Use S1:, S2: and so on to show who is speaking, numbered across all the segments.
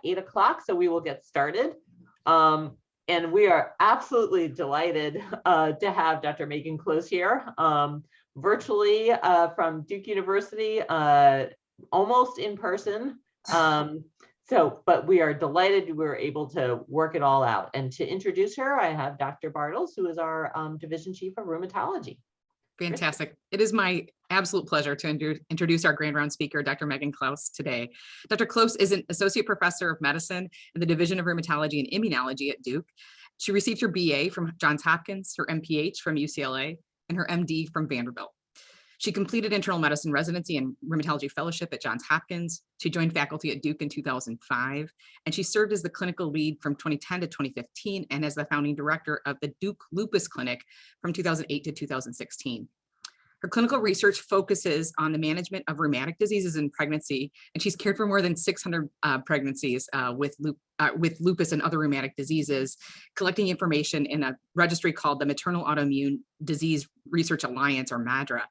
S1: 8 o'clock, so we will get started. And we are absolutely delighted to have Dr. Megan Clowse here, virtually from Duke University, almost in person. But we are delighted we were able to work it all out. And to introduce her, I have Dr. Bartles, who is our Division Chief of Rheumatology.
S2: Fantastic. It is my absolute pleasure to introduce our grand round speaker, Dr. Megan Clowse, today. Dr. Clowse is an associate professor of medicine in the Division of Rheumatology and Immunology at Duke. She received her BA from Johns Hopkins, her MPH from UCLA, and her MD from Vanderbilt. She completed internal medicine residency and rheumatology fellowship at Johns Hopkins. She joined faculty at Duke in 2005, and she served as the clinical lead from 2010 to 2015 and as the founding director of the Duke Lupus Clinic from 2008 to 2016. Her clinical research focuses on the management of rheumatic diseases in pregnancy, and she's cared for more than 600 pregnancies with lupus and other rheumatic diseases, collecting information in a registry called the Maternal Autoimmune Disease Research Alliance, or MADRA.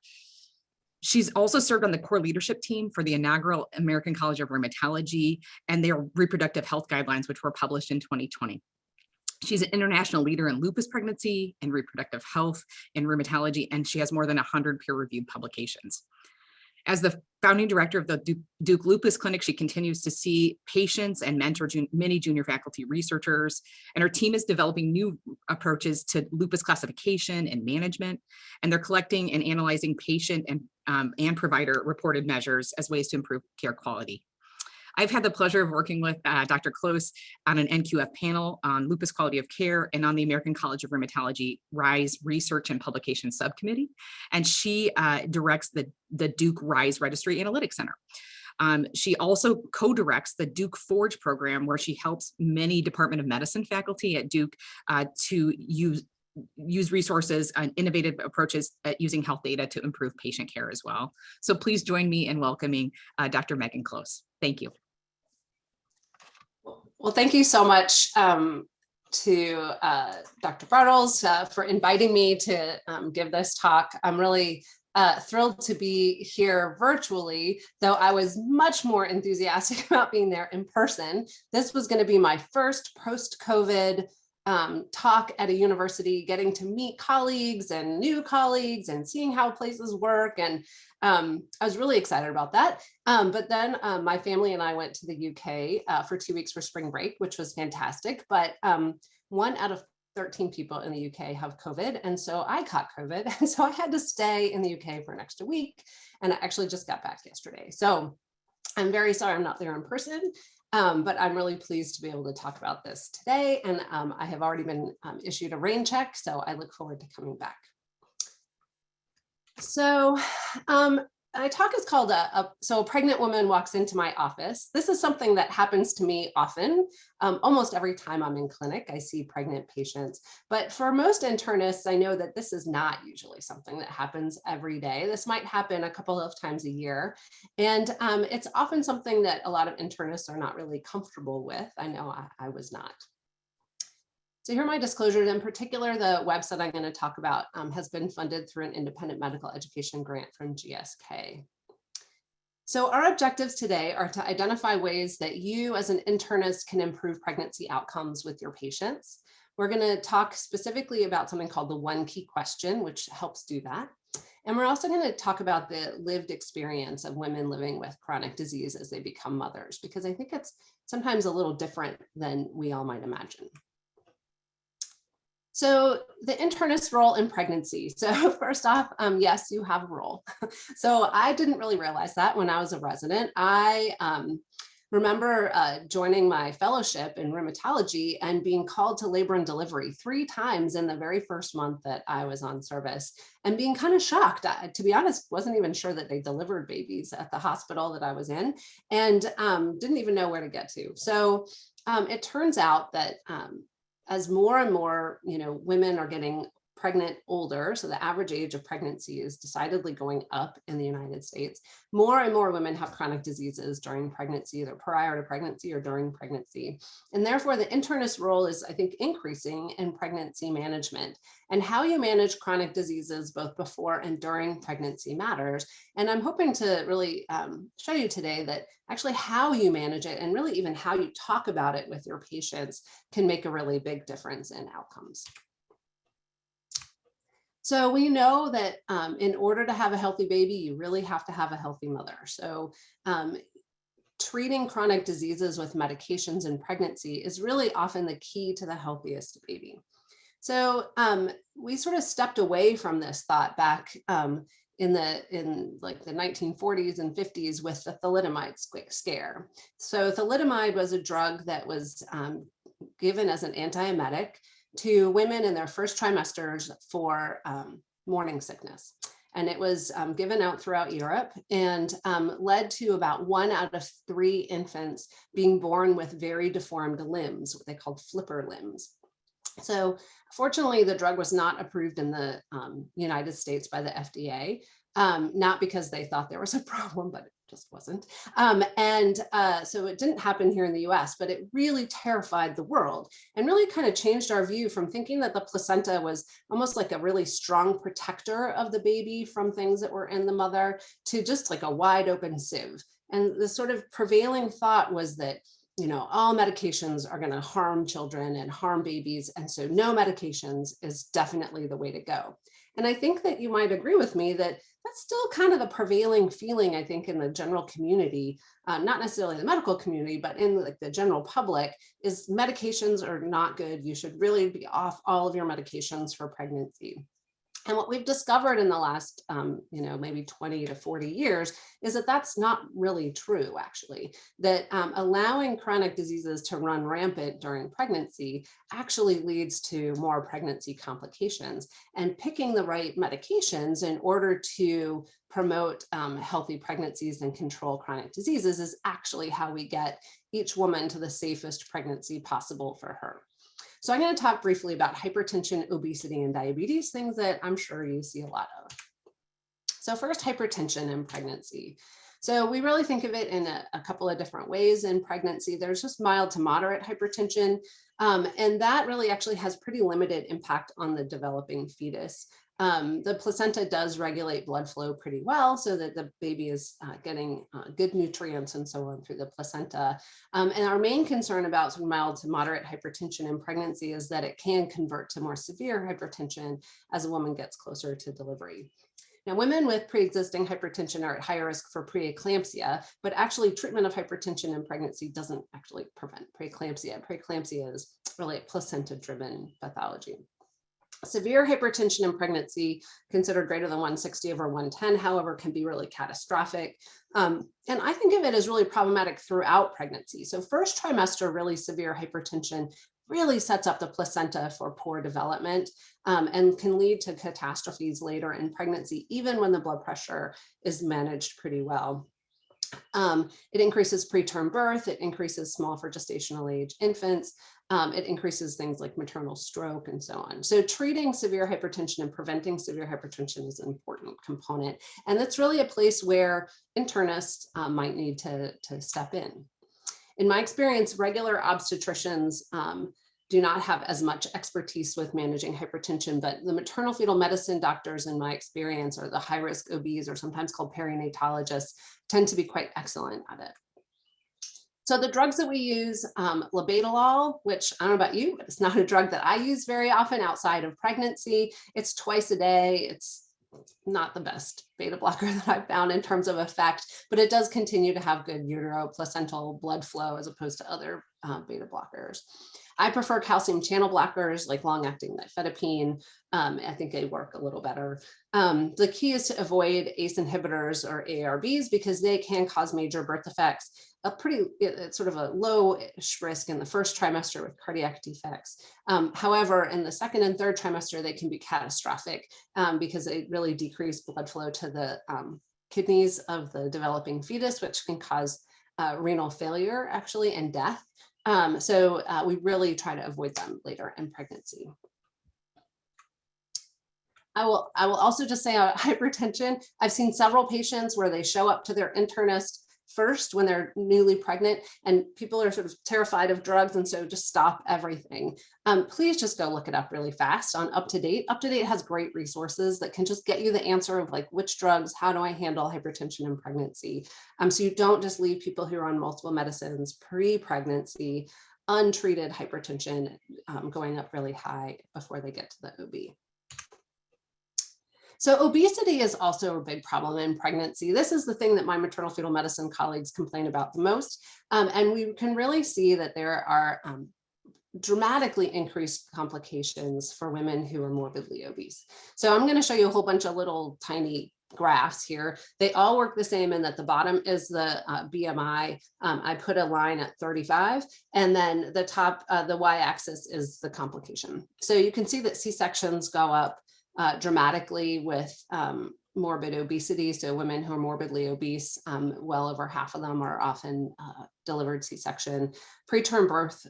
S2: She's also served on the core leadership team for the inaugural American College of Rheumatology and their reproductive health guidelines, which were published in 2020. She's an international leader in lupus pregnancy and reproductive health in rheumatology, and she has more than 100 peer-reviewed publications. As the founding director of the Duke Lupus Clinic, she continues to see patients and mentor many junior faculty researchers, and her team is developing new approaches to lupus classification and management, and they're collecting and analyzing patient and provider reported measures as ways to improve care quality. I've had the pleasure of working with Dr. Clowse on an NQF panel on lupus quality of care and on the American College of Rheumatology RISE Research and Publication Subcommittee. And she directs the Duke RISE Registry Analytics Center. She also co-directs the Duke Forge program, where she helps many Department of Medicine faculty at Duke to use resources and innovative approaches at using health data to improve patient care as well. So please join me in welcoming Dr. Megan Clowse. Thank you.
S3: Well, thank you so much to Dr. Bartles for inviting me to give this talk. I'm really thrilled to be here virtually, though I was much more enthusiastic about being there in person. This was going to be my first post-COVID talk at a university, getting to meet colleagues and new colleagues and seeing how places work. And I was really excited about that. But then my family and I went to the UK for 2 weeks for spring break, which was fantastic. But 1 out of 13 people in the UK have COVID. And so I caught COVID. And so I had to stay in the UK for an extra week. And I actually just got back yesterday. So I'm very sorry I'm not there in person. But I'm really pleased to be able to talk about this today. And I have already been issued a rain check, so I look forward to coming back. So my talk is called so a pregnant woman walks into my office. This is something that happens to me often. Almost every time I'm in clinic, I see pregnant patients. But for most internists, I know that this is not usually something that happens every day. This might happen a couple of times a year. And it's often something that a lot of internists are not really comfortable with. I know I was not. So here are my disclosures. In particular, the website I'm going to talk about has been funded through an independent medical education grant from GSK. So our objectives today are to identify ways that you as an internist can improve pregnancy outcomes with your patients. We're going to talk specifically about something called the 1 key question, which helps do that. And we're also going to talk about the lived experience of women living with chronic disease as they become mothers, because I think it's sometimes a little different than we all might imagine. So the internist role in pregnancy. So first off, yes, you have a role. So I didn't really realize that when I was a resident. I remember joining my fellowship in rheumatology and being called to labor and delivery 3 times in the very first month that I was on service, and being kind of shocked. To be honest, wasn't even sure that they delivered babies at the hospital that I was in, and didn't even know where to get to. So it turns out that as more and more, women are getting pregnant older, so the average age of pregnancy is decidedly going up in the United States. More and more women have chronic diseases during pregnancy, either prior to pregnancy or during pregnancy. And therefore, the internist role is, I think, increasing in pregnancy management. And how you manage chronic diseases both before and during pregnancy matters. And I'm hoping to really show you today that actually how you manage it and really even how you talk about it with your patients can make a really big difference in outcomes. So we know that in order to have a healthy baby, you really have to have a healthy mother. So treating chronic diseases with medications in pregnancy is really often the key to the healthiest baby. So we sort of stepped away from this thought back in like the 1940s and 50s with the thalidomide scare. So thalidomide was a drug that was given as an antiemetic to women in their first trimesters for morning sickness. And it was given out throughout Europe and led to about 1 out of 3 infants being born with very deformed limbs, what they called flipper limbs. So fortunately, the drug was not approved in the United States by the FDA, not because they thought there was a problem, but it just wasn't. So it didn't happen here in the US, but it really terrified the world and really kind of changed our view from thinking that the placenta was almost like a really strong protector of the baby from things that were in the mother to just like a wide open sieve. And the sort of prevailing thought was that all medications are going to harm children and harm babies. And so no medications is definitely the way to go. And I think that you might agree with me that that's still kind of the prevailing feeling, I think, in the general community, not necessarily the medical community, but in like the general public, is medications are not good. You should really be off all of your medications for pregnancy. And what we've discovered in the last, maybe 20 to 40 years is that that's not really true, actually, that allowing chronic diseases to run rampant during pregnancy actually leads to more pregnancy complications. And picking the right medications in order to promote healthy pregnancies and control chronic diseases is actually how we get each woman to the safest pregnancy possible for her. So I'm going to talk briefly about hypertension, obesity, and diabetes, things that I'm sure you see a lot of. So first, hypertension in pregnancy. So we really think of it in a couple of different ways in pregnancy. There's just mild to moderate hypertension, and that really actually has pretty limited impact on the developing fetus. The placenta does regulate blood flow pretty well so that the baby is getting good nutrients and so on through the placenta. And our main concern about mild to moderate hypertension in pregnancy is that it can convert to more severe hypertension as a woman gets closer to delivery. Now, women with pre-existing hypertension are at higher risk for preeclampsia, but actually treatment of hypertension in pregnancy doesn't actually prevent preeclampsia. Preeclampsia is really a placenta-driven pathology. Severe hypertension in pregnancy, considered greater than 160/110, however, can be really catastrophic. And I think of it as really problematic throughout pregnancy. So first trimester, really severe hypertension really sets up the placenta for poor development and can lead to catastrophes later in pregnancy, even when the blood pressure is managed pretty well. It increases preterm birth, it increases small for gestational age infants, it increases things like maternal stroke and so on. So treating severe hypertension and preventing severe hypertension is an important component. And that's really a place where internists might need to step in. In my experience, regular obstetricians do not have as much expertise with managing hypertension, but the maternal fetal medicine doctors, in my experience, or the high-risk OBs, or sometimes called perinatologists, tend to be quite excellent at it. So the drugs that we use, labetalol, which I don't know about you, but it's not a drug that I use very often outside of pregnancy. It's twice a day. It's not the best beta blocker that I've found in terms of effect, but it does continue to have good uteroplacental blood flow as opposed to other beta blockers. I prefer calcium channel blockers like long-acting nifedipine. I think they work a little better. The key is to avoid ACE inhibitors or ARBs because they can cause major birth defects. It's sort of a low risk in the first trimester with cardiac defects. However, in the second and third trimester, they can be catastrophic because they really decrease blood flow to the kidneys of the developing fetus, which can cause renal failure actually and death. So we really try to avoid them later in pregnancy. I will also just say hypertension. I've seen several patients where they show up to their internist first when they're newly pregnant, and people are sort of terrified of drugs, and so just stop everything. Please just go look it up really fast on UpToDate. UpToDate has great resources that can just get you the answer of like which drugs, how do I handle hypertension in pregnancy? So you don't just leave people who are on multiple medicines pre-pregnancy, untreated hypertension going up really high before they get to the OB. So obesity is also a big problem in pregnancy. This is the thing that my maternal fetal medicine colleagues complain about the most. And we can really see that there are dramatically increased complications for women who are morbidly obese. So I'm going to show you a whole bunch of little tiny graphs here. They all work the same in that the bottom is the BMI. I put a line at 35, and then the top, the y-axis is the complication. So you can see that C-sections go up dramatically with morbid obesity. So women who are morbidly obese, well over half of them are often delivered C-section. Preterm birth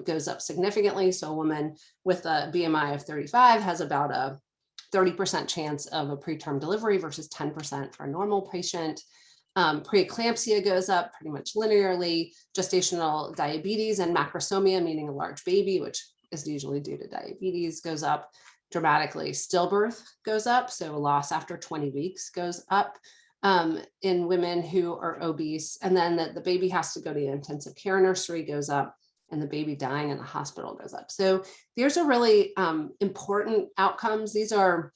S3: goes up significantly. So a woman with a BMI of 35 has about a 30% chance of a preterm delivery versus 10% for a normal patient. Preeclampsia goes up pretty much linearly. Gestational diabetes and macrosomia, meaning a large baby, which is usually due to diabetes, goes up dramatically. Stillbirth goes up, so loss after 20 weeks goes up in women who are obese. And then the baby has to go to the intensive care nursery goes up, and the baby dying in the hospital goes up. So these are really important outcomes. These are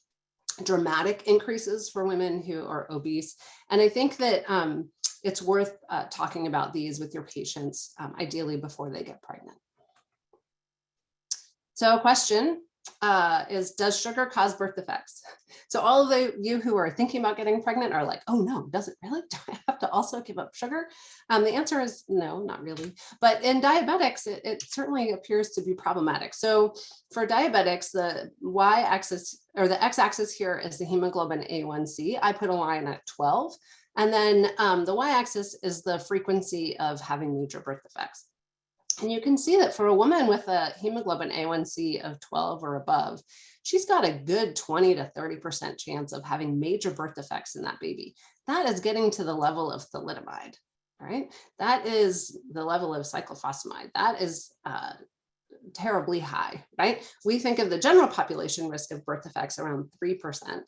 S3: dramatic increases for women who are obese. And I think that it's worth talking about these with your patients, ideally before they get pregnant. So a question is, does sugar cause birth defects? So all of you who are thinking about getting pregnant are like, oh no, does it really? Do I have to also give up sugar? The answer is no, not really. But in diabetics, it certainly appears to be problematic. So for diabetics, the y-axis or the x-axis here is the hemoglobin A1C. I put a line at 12. And then the y-axis is the frequency of having major birth defects. And you can see that for a woman with a hemoglobin A1C of 12 or above, she's got a good 20 to 30% chance of having major birth defects in that baby. That is getting to the level of thalidomide, right? That is the level of cyclophosphamide. That is terribly high, right? We think of the general population risk of birth defects around 3%.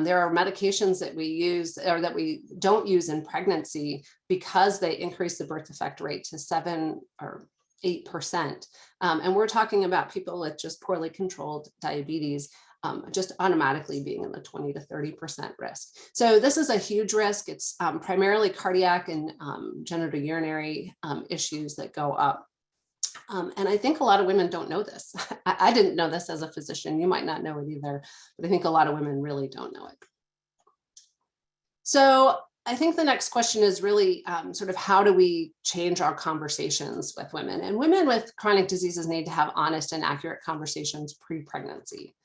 S3: There are medications that we use or that we don't use in pregnancy because they increase the birth defect rate to 7 or 8%. And we're talking about people with just poorly controlled diabetes, just automatically being in the 20 to 30% risk. So this is a huge risk. It's primarily cardiac and genitourinary issues that go up. And I think a lot of women don't know this. I didn't know this as a physician. You might not know it either, but I think a lot of women really don't know it. So I think the next question is really sort of how do we change our conversations with women? And women with chronic diseases need to have honest and accurate conversations pre-pregnancy.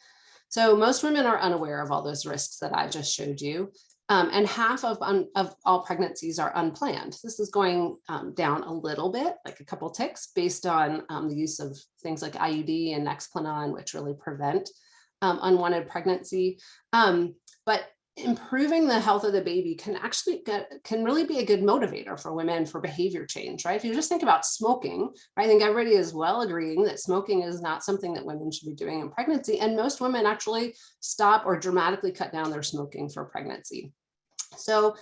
S3: So most women are unaware of all those risks that I just showed you. And half of all pregnancies are unplanned. This is going down a little bit, like a couple ticks, based on the use of things like IUD and Nexplanon, which really prevent unwanted pregnancy. But improving the health of the baby can really be a good motivator for women for behavior change, right? If you just think about smoking, I think everybody is well agreeing that smoking is not something that women should be doing in pregnancy. And most women actually stop or dramatically cut down their smoking for pregnancy. So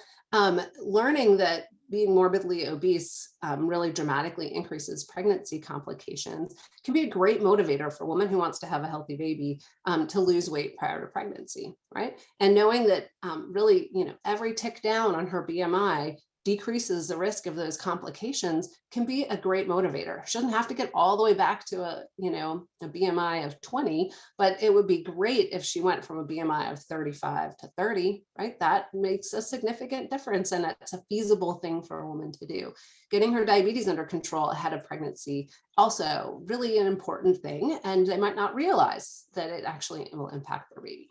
S3: learning that being morbidly obese really dramatically increases pregnancy complications can be a great motivator for a woman who wants to have a healthy baby to lose weight prior to pregnancy, right? And knowing that really, every tick down on her BMI decreases the risk of those complications can be a great motivator. She doesn't have to get all the way back to a BMI of 20, but it would be great if she went from a BMI of 35 to 30, right? That makes a significant difference, and it's a feasible thing for a woman to do. Getting her diabetes under control ahead of pregnancy, also really an important thing, and they might not realize that it actually will impact their baby.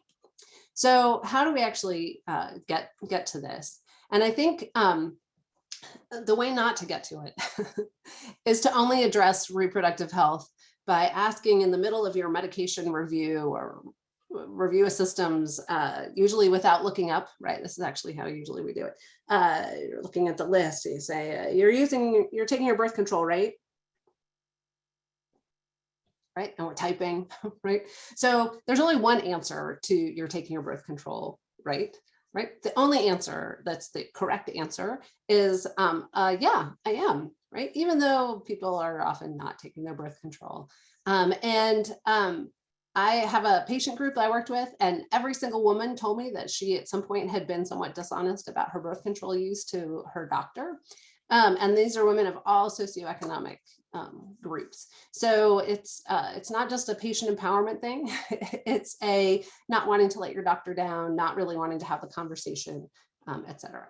S3: So how do we actually get to this? And I think the way not to get to it is to only address reproductive health by asking in the middle of your medication review or review of systems, usually without looking up, right? This is actually how usually we do it. You're looking at the list, you say, you're taking your birth control, right? Right, and we're typing, right? So there's only one answer to you're taking your birth control, right? Right, the only answer that's the correct answer is, yeah, I am, right? Even though people are often not taking their birth control. I have a patient group that I worked with, and every single woman told me that she at some point had been somewhat dishonest about her birth control use to her doctor. And these are women of all socioeconomic groups. So it's not just a patient empowerment thing. It's a not wanting to let your doctor down, not really wanting to have the conversation, et cetera.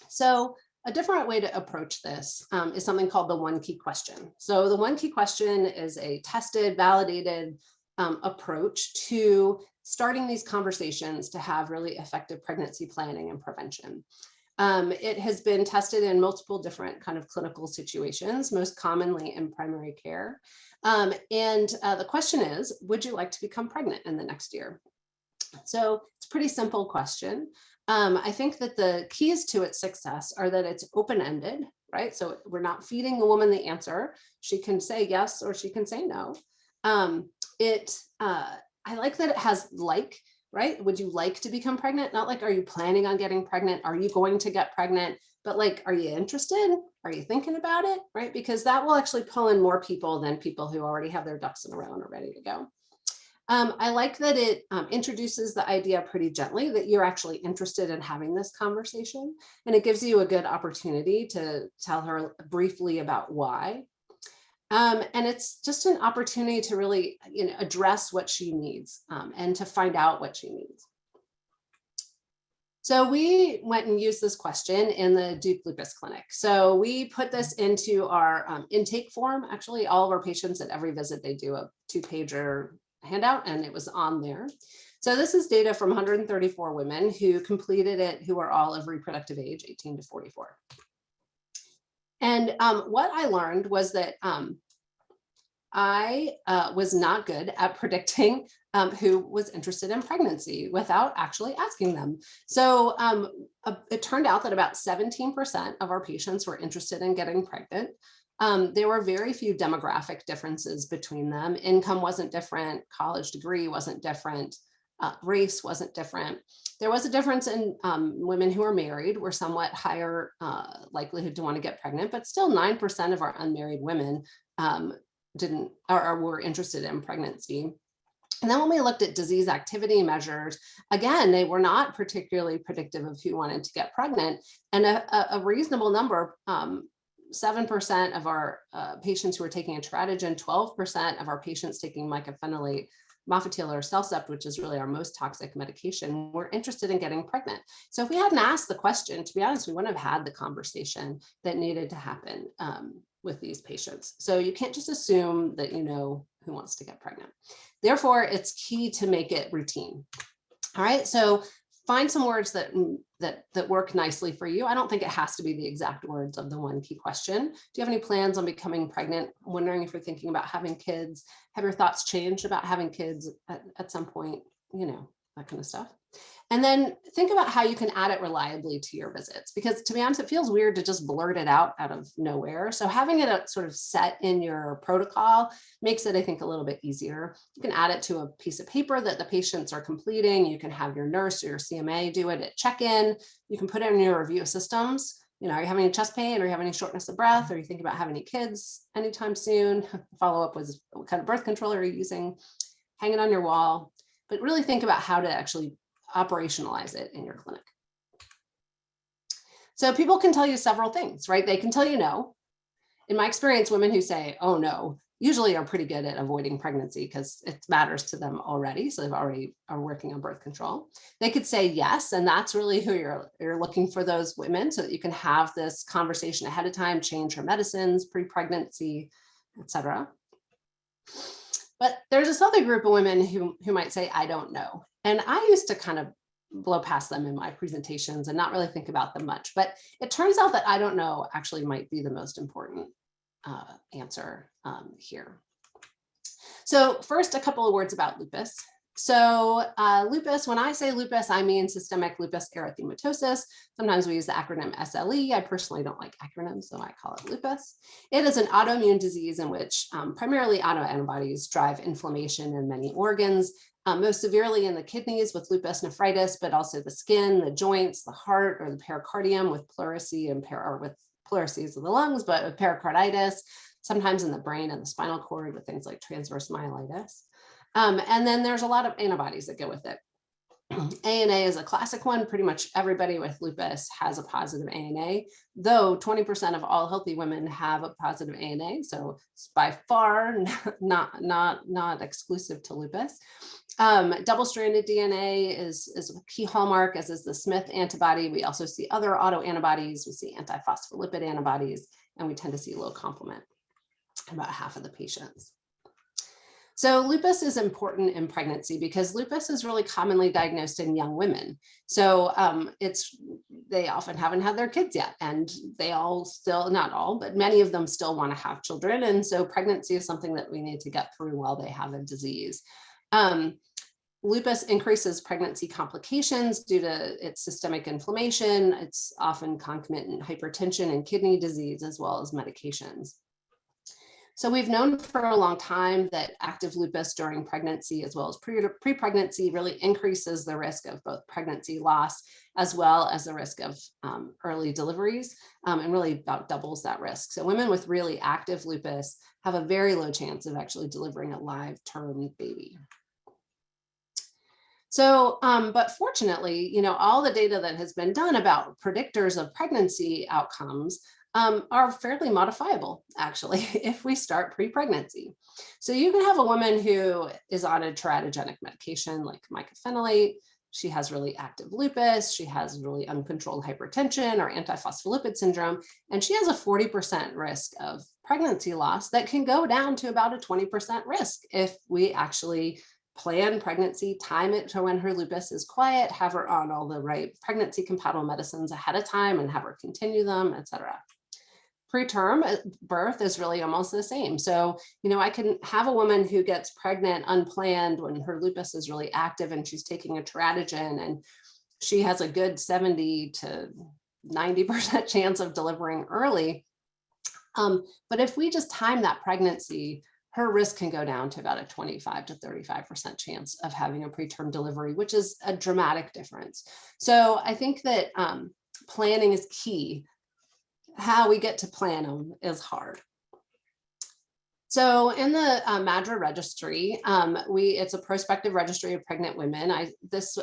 S3: So a different way to approach this is something called the one key question. So the one key question is a tested, validated approach to starting these conversations to have really effective pregnancy planning and prevention. It has been tested in multiple different kind of clinical situations, most commonly in primary care. The question is, would you like to become pregnant in the next year? So it's a pretty simple question. I think that the keys to its success are that it's open-ended, right? So we're not feeding the woman the answer. She can say yes or she can say no. I like that it has like, right? Would you like to become pregnant? Not like, are you planning on getting pregnant? Are you going to get pregnant? But like, are you interested? Are you thinking about it? Right? Because that will actually pull in more people than people who already have their ducks in a row and are ready to go. I like that it introduces the idea pretty gently that you're actually interested in having this conversation. And it gives you a good opportunity to tell her briefly about why. And it's just an opportunity to really, address what she needs and to find out what she needs. So we went and used this question in the Duke Lupus Clinic. So we put this into our intake form. Actually, all of our patients at every visit, they do a 2-pager handout, and it was on there. So this is data from 134 women who completed it, who are all of reproductive age, 18 to 44. And what I learned was that I was not good at predicting who was interested in pregnancy without actually asking them. So it turned out that about 17% of our patients were interested in getting pregnant. There were very few demographic differences between them. Income wasn't different, college degree wasn't different, race wasn't different. There was a difference in women who are married were somewhat higher likelihood to want to get pregnant, but still 9% of our unmarried women didn't or were interested in pregnancy. And then when we looked at disease activity measures, again, they were not particularly predictive of who wanted to get pregnant. And a reasonable number, 7% of our patients who were taking etradigen, 12% of our patients taking mycophenolate, mofetil or Cellcept, which is really our most toxic medication, were interested in getting pregnant. So if we hadn't asked the question, to be honest, we wouldn't have had the conversation that needed to happen with these patients. So you can't just assume that you know who wants to get pregnant. Therefore, it's key to make it routine. All right, so find some words that work nicely for you. I don't think it has to be the exact words of the one key question. Do you have any plans on becoming pregnant? I'm wondering if you're thinking about having kids. Have your thoughts changed about having kids at some point? That kind of stuff. And then think about how you can add it reliably to your visits, because to be honest, it feels weird to just blurt it out of nowhere. So having it sort of set in your protocol makes it, I think, a little bit easier. You can add it to a piece of paper that the patients are completing. You can have your nurse or your CMA do it at check-in. You can put it in your review of systems. Are you having any chest pain? Or are you having any shortness of breath? Or are you thinking about having any kids anytime soon? Follow up with what kind of birth control are you using? Hang it on your wall. But really think about how to actually operationalize it in your clinic. So people can tell you several things, right? They can tell you no. In my experience, women who say, oh no, usually are pretty good at avoiding pregnancy because it matters to them already. So they've already are working on birth control. They could say yes, and that's really who you're looking for, those women, so that you can have this conversation ahead of time, change her medicines, pre-pregnancy, etc. But there's this other group of women who might say, I don't know. And I used to kind of blow past them in my presentations and not really think about them much. But it turns out that I don't know actually might be the most important answer here. So first, a couple of words about lupus. So lupus, when I say lupus, I mean systemic lupus erythematosus. Sometimes we use the acronym SLE. I personally don't like acronyms, so I call it lupus. It is an autoimmune disease in which primarily autoantibodies drive inflammation in many organs, most severely in the kidneys with lupus nephritis, but also the skin, the joints, the heart, or the pericardium with pleurisy and with pleurisy of the lungs, but with pericarditis, sometimes in the brain and the spinal cord with things like transverse myelitis. And then there's a lot of antibodies that go with it. ANA is a classic one. Pretty much everybody with lupus has a positive ANA, though 20% of all healthy women have a positive ANA. So it's by far not exclusive to lupus. Double-stranded DNA is a key hallmark, as is the Smith antibody. We also see other autoantibodies. We see antiphospholipid antibodies, and we tend to see low complement in about half of the patients. So lupus is important in pregnancy because lupus is really commonly diagnosed in young women. So they often haven't had their kids yet, and they all still, not all, but many of them still want to have children. And so pregnancy is something that we need to get through while they have a disease. Lupus increases pregnancy complications due to its systemic inflammation. It's often concomitant hypertension and kidney disease, as well as medications. So we've known for a long time that active lupus during pregnancy, as well as pre-pregnancy, really increases the risk of both pregnancy loss, as well as the risk of early deliveries, and really about doubles that risk. So women with really active lupus have a very low chance of actually delivering a live term baby. So, but fortunately, all the data that has been done about predictors of pregnancy outcomes are fairly modifiable, actually, if we start pre-pregnancy. So you can have a woman who is on a teratogenic medication like mycophenolate. She has really active lupus. She has really uncontrolled hypertension or antiphospholipid syndrome, and she has a 40% risk of pregnancy loss that can go down to about a 20% risk if we actually plan pregnancy, time it to when her lupus is quiet, have her on all the right pregnancy compatible medicines ahead of time and have her continue them, et cetera. Preterm birth is really almost the same. So, I can have a woman who gets pregnant unplanned when her lupus is really active and she's taking a teratogen, and she has a good 70 to 90% chance of delivering early. But if we just time that pregnancy, her risk can go down to about a 25 to 35% chance of having a preterm delivery, which is a dramatic difference. So I think that planning is key. How we get to plan them is hard. So in the MADRA registry, it's a prospective registry of pregnant women. I've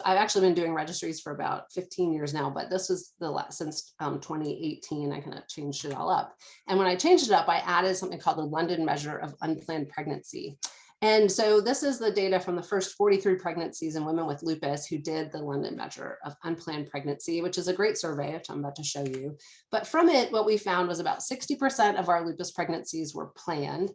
S3: actually been doing registries for about 15 years now, but this was since 2018. I kind of changed it all up. And when I changed it up, I added something called the London Measure of Unplanned Pregnancy. And so this is the data from the first 43 pregnancies in women with lupus who did the London Measure of Unplanned Pregnancy, which is a great survey, which I'm about to show you. But from it, what we found was about 60% of our lupus pregnancies were planned.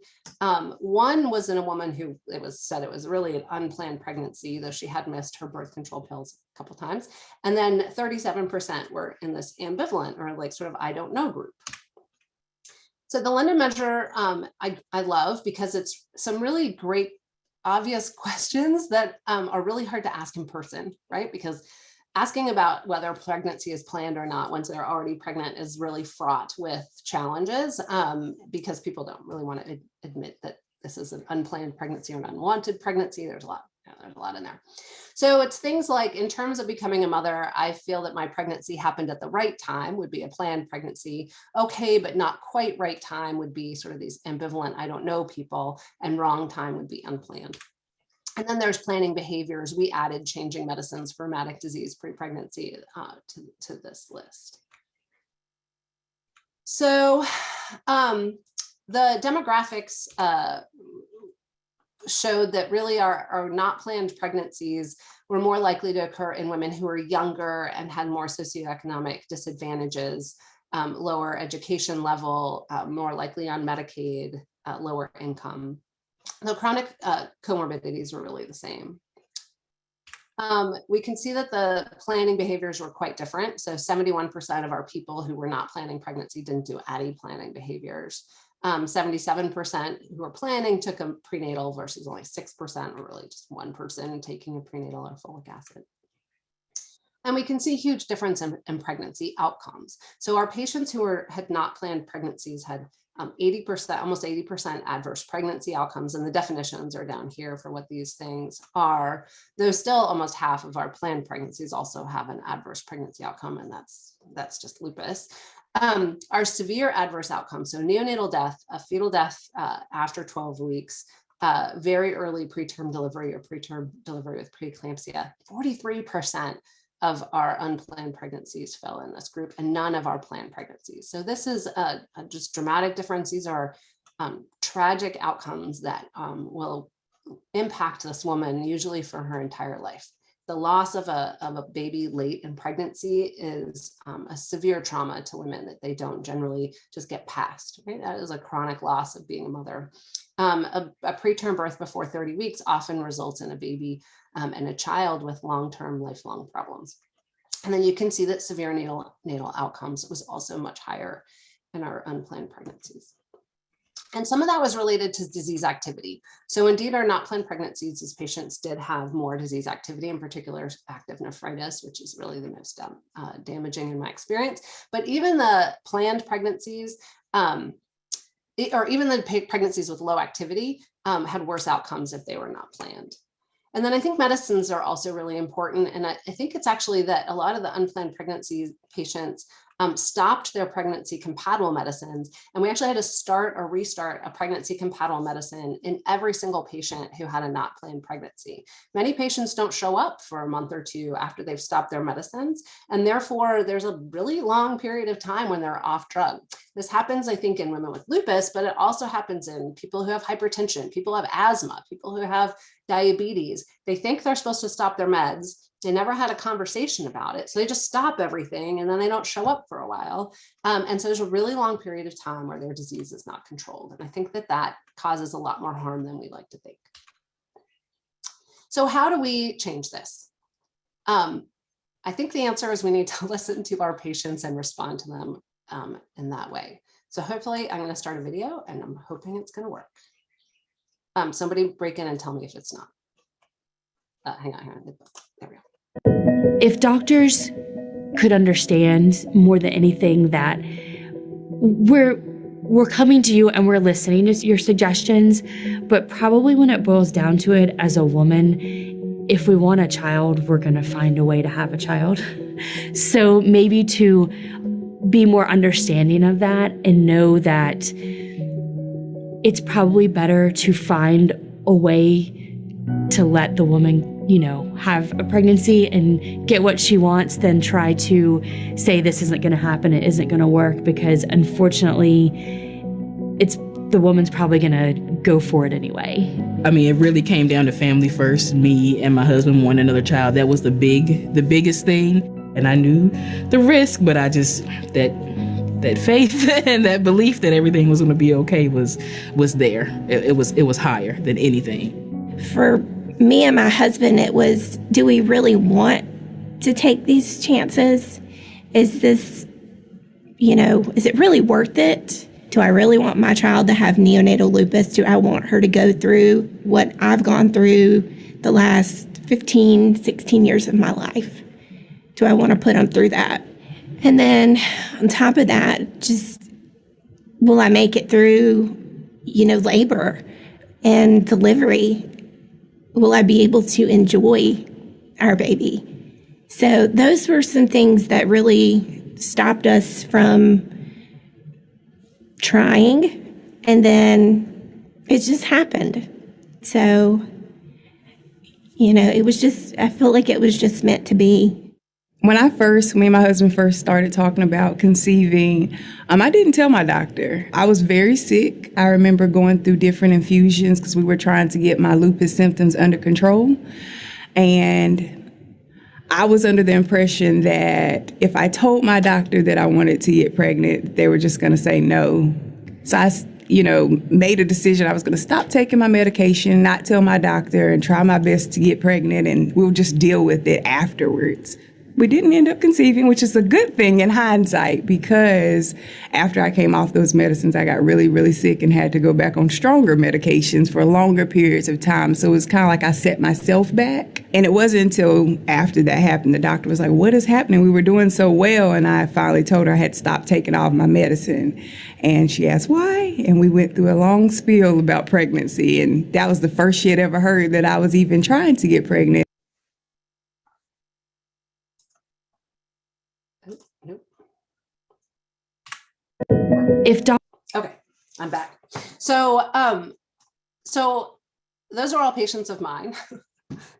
S3: One was in a woman who it was really an unplanned pregnancy, though she had missed her birth control pills a couple times. And then 37% were in this ambivalent or like sort of I don't know group. So the London Measure, I love because it's some really great, obvious questions that are really hard to ask in person, right? Because asking about whether pregnancy is planned or not once they're already pregnant is really fraught with challenges because people don't really want to admit that this is an unplanned pregnancy or an unwanted pregnancy. There's a lot in there. So it's things like, in terms of becoming a mother, I feel that my pregnancy happened at the right time would be a planned pregnancy. Okay, but not quite right time would be sort of these ambivalent, I don't know people, and wrong time would be unplanned. And then there's planning behaviors. We added changing medicines for rheumatic disease pre-pregnancy to this list. So the demographics showed that really our not planned pregnancies were more likely to occur in women who were younger and had more socioeconomic disadvantages, lower education level, more likely on Medicaid, lower income. The chronic comorbidities were really the same. We can see that the planning behaviors were quite different. So 71% of our people who were not planning pregnancy didn't do any planning behaviors. 77% who were planning took a prenatal versus only 6%, or really just 1% taking a prenatal or folic acid. And we can see huge difference in pregnancy outcomes. So our patients who had not planned pregnancies had 80%, almost 80% adverse pregnancy outcomes, and the definitions are down here for what these things are. There's still almost half of our planned pregnancies also have an adverse pregnancy outcome, and that's just lupus. Our severe adverse outcomes, so neonatal death, fetal death after 12 weeks, very early preterm delivery or preterm delivery with preeclampsia, 43% of our unplanned pregnancies fell in this group, and none of our planned pregnancies. So this is a just dramatic difference. These are tragic outcomes that will impact this woman usually for her entire life. The loss of a baby late in pregnancy is a severe trauma to women that they don't generally just get past, right? That is a chronic loss of being a mother. A preterm birth before 30 weeks often results in a baby and a child with long-term, lifelong problems. And then you can see that severe natal outcomes was also much higher in our unplanned pregnancies. And some of that was related to disease activity. So indeed, our not planned pregnancies, these patients did have more disease activity, in particular active nephritis, which is really the most damaging in my experience. But even the planned pregnancies, or even the pregnancies with low activity had worse outcomes if they were not planned. And then I think medicines are also really important. And I think it's actually that a lot of the unplanned pregnancy patients stopped their pregnancy compatible medicines. And we actually had to start or restart a pregnancy compatible medicine in every single patient who had a not planned pregnancy. Many patients don't show up for a month or two after they've stopped their medicines. And therefore, there's a really long period of time when they're off drug. This happens, I think, in women with lupus, but it also happens in people who have hypertension, people who have asthma, people who have diabetes. They think they're supposed to stop their meds. They never had a conversation about it. So they just stop everything and then they don't show up for a while. And so there's a really long period of time where their disease is not controlled. And I think that that causes a lot more harm than we like to think. So how do we change this? I think the answer is we need to listen to our patients and respond to them in that way. So hopefully I'm going to start a video and I'm hoping it's going to work. Somebody break in and tell me if it's not. Hang on, there we go.
S4: If doctors could understand more than anything that we're coming to you and we're listening to your suggestions, but probably when it boils down to it, as a woman, if we want a child, we're going to find a way to have a child. So maybe to be more understanding of that and know that it's probably better to find a way to let the woman, have a pregnancy and get what she wants than try to say this isn't going to happen, it isn't going to work, because unfortunately, it's the woman's probably going to go for it anyway.
S5: I mean, it really came down to family first. Me and my husband wanted another child. That was the biggest thing. And I knew the risk, but I just, that faith and that belief that everything was going to be okay was there. It was higher than anything.
S6: For me and my husband, it was, do we really want to take these chances? Is this, is it really worth it? Do I really want my child to have neonatal lupus? Do I want her to go through what I've gone through the last 15, 16 years of my life? Do I want to put them through that? And then on top of that, just, will I make it through, labor and delivery? Will I be able to enjoy our baby? So those were some things that really stopped us from trying, and then it just happened. So, it was just, I felt like it was just meant to be.
S7: When me and my husband first started talking about conceiving, I didn't tell my doctor. I was very sick. I remember going through different infusions because we were trying to get my lupus symptoms under control. And I was under the impression that if I told my doctor that I wanted to get pregnant, they were just going to say no. So I made a decision. I was going to stop taking my medication, not tell my doctor, and try my best to get pregnant, and we'll just deal with it afterwards. we didn't end up conceiving, which is a good thing in hindsight, because after I came off those medicines, I got really, really sick and had to go back on stronger medications for longer periods of time. So it was kind of like I set myself back. And it wasn't until after that happened, the doctor was like, what is happening? We were doing so well. And I finally told her I had stopped taking all of my medicine. And she asked why. And we went through a long spiel about pregnancy. And that was the first she had ever heard that I was even trying to get pregnant.
S3: Nope.
S4: If doc-
S3: Okay, I'm back. So, so those are all patients of mine.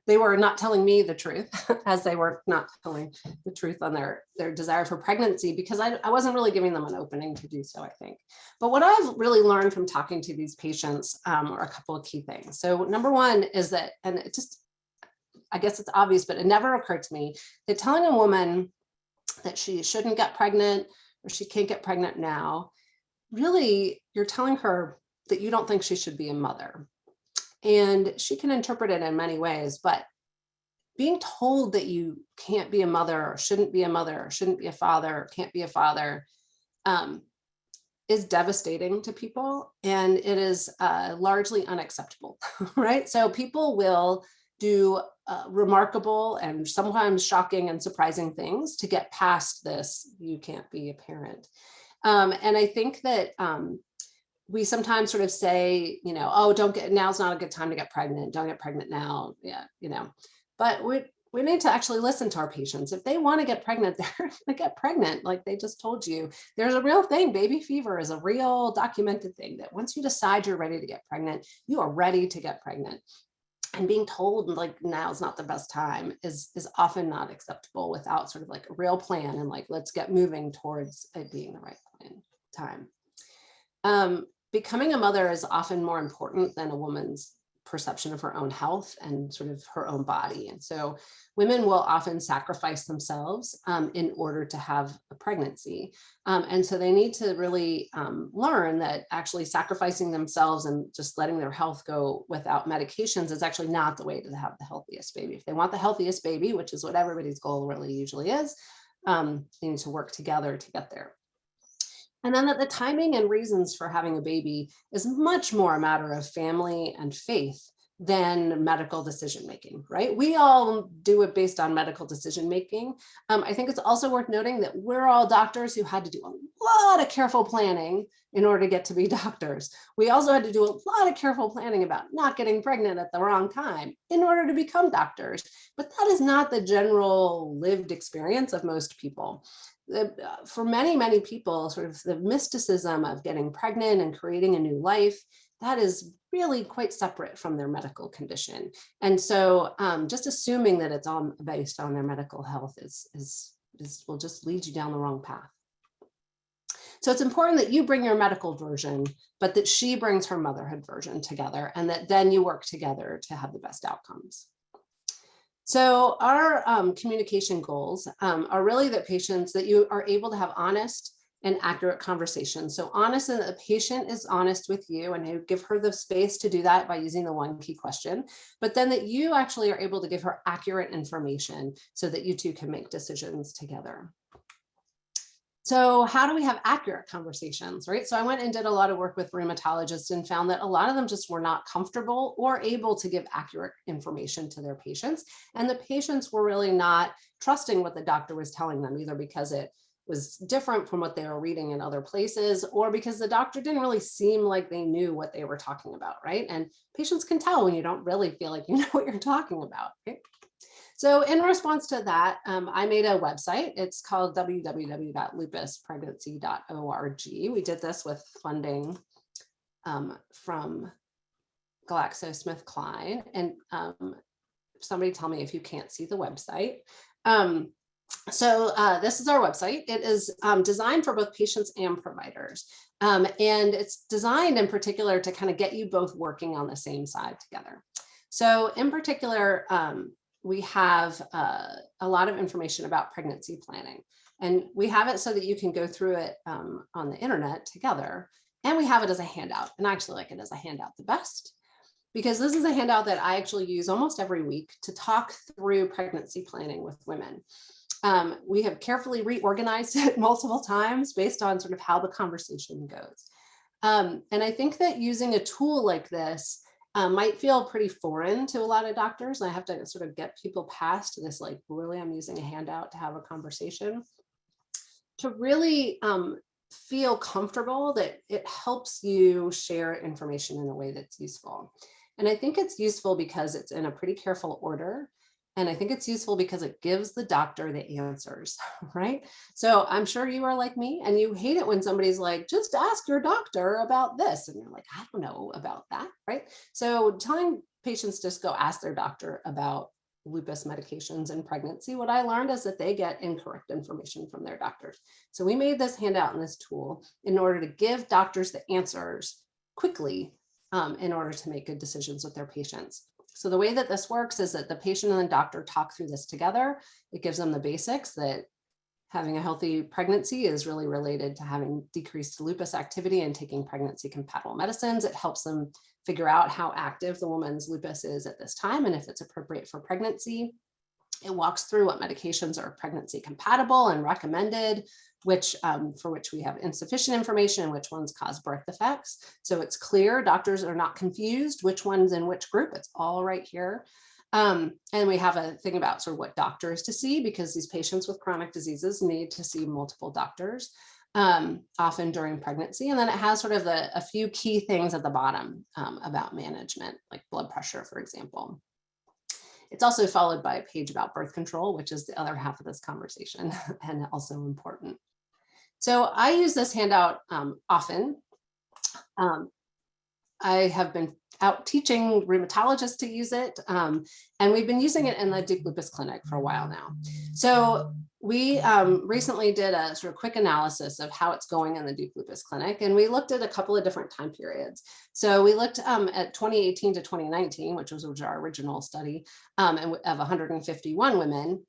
S3: They were not telling me the truth, as they were not telling the truth on their desire for pregnancy, because I wasn't really giving them an opening to do so, I think. But what I've really learned from talking to these patients are a couple of key things. So number one is that, and it just, I guess it's obvious, but it never occurred to me that telling a woman that she shouldn't get pregnant or she can't get pregnant now, really, you're telling her that you don't think she should be a mother. And she can interpret it in many ways, but being told that you can't be a mother or shouldn't be a mother or shouldn't be a father or can't be a father is devastating to people, and it is largely unacceptable, right? So people will do remarkable and sometimes shocking and surprising things to get past this, you can't be a parent. And I think that we sometimes sort of say, you know, oh, now's not a good time to get pregnant. Don't get pregnant now. Yeah, you know, but we need to actually listen to our patients. If they want to get pregnant, they're going to get pregnant. Like they just told you, there's a real thing. Baby fever is a real documented thing that once you decide you're ready to get pregnant, you are ready to get pregnant. And being told like now is not the best time is often not acceptable without sort of like a real plan and like, let's get moving towards it being the right time. Becoming a mother is often more important than a woman's perception of her own health and sort of her own body. And so women will often sacrifice themselves in order to have a pregnancy. And so they need to really learn that actually sacrificing themselves and just letting their health go without medications is actually not the way to have the healthiest baby. If they want the healthiest baby, which is what everybody's goal really usually is, they need to work together to get there. And then that the timing and reasons for having a baby is much more a matter of family and faith than medical decision-making, right? We all do it based on medical decision-making. I think it's also worth noting that we're all doctors who had to do a lot of careful planning in order to get to be doctors. We also had to do a lot of careful planning about not getting pregnant at the wrong time in order to become doctors. But that is not the general lived experience of most people. For many, many people, sort of the mysticism of getting pregnant and creating a new life, that is really quite separate from their medical condition. And so just assuming that it's all based on their medical health will just lead you down the wrong path. So it's important that you bring your medical version, but that she brings her motherhood version together, and that then you work together to have the best outcomes. So our communication goals are really that you are able to have honest and accurate conversations. So honest, and the patient is honest with you, and you give her the space to do that by using the one key question, but then that you actually are able to give her accurate information so that you two can make decisions together. So how do we have accurate conversations, right? So I went and did a lot of work with rheumatologists and found that a lot of them just were not comfortable or able to give accurate information to their patients. And the patients were really not trusting what the doctor was telling them, either because it was different from what they were reading in other places, or because the doctor didn't really seem like they knew what they were talking about, right? And patients can tell when you don't really feel like you know what you're talking about, right? So in response to that, I made a website. It's called www.lupuspregnancy.org. We did this with funding from GlaxoSmithKline. And somebody tell me if you can't see the website. So this is our website. It is designed for both patients and providers. And it's designed in particular to kind of get you both working on the same side together. So in particular, we have a lot of information about pregnancy planning, and we have it so that you can go through it on the internet together, and we have it as a handout, and I actually like it as a handout the best, because this is a handout that I actually use almost every week to talk through pregnancy planning with women. We have carefully reorganized it multiple times based on sort of how the conversation goes. And I think that using a tool like this might feel pretty foreign to a lot of doctors. I have to sort of get people past this, like, really, I'm using a handout to have a conversation. To really feel comfortable that it helps you share information in a way that's useful. And I think it's useful because it's in a pretty careful order. And I think it's useful because it gives the doctor the answers, right? So I'm sure you are like me and you hate it when somebody's like, just ask your doctor about this. And you're like, I don't know about that, right? So telling patients just go ask their doctor about lupus medications and pregnancy, what I learned is that they get incorrect information from their doctors. So we made this handout and this tool in order to give doctors the answers quickly in order to make good decisions with their patients. So the way that this works is that the patient and the doctor talk through this together. It gives them the basics that having a healthy pregnancy is really related to having decreased lupus activity and taking pregnancy compatible medicines. It helps them figure out how active the woman's lupus is at this time and if it's appropriate for pregnancy. It walks through what medications are pregnancy compatible and recommended, which for which we have insufficient information, and which ones cause birth defects. So it's clear, doctors are not confused which one's in which group. It's all right here. And we have a thing about sort of what doctors to see, because these patients with chronic diseases need to see multiple doctors, often during pregnancy. And then it has sort of a few key things at the bottom about management, like blood pressure, for example. It's also followed by a page about birth control, which is the other half of this conversation and also important. So I use this handout often. I have been out teaching rheumatologists to use it, and we've been using it in the Duke Lupus Clinic for a while now. So we recently did a sort of quick analysis of how it's going in the Duke Lupus Clinic, and we looked at a couple of different time periods. So we looked at 2018 to 2019, which was our original study, of 151 women,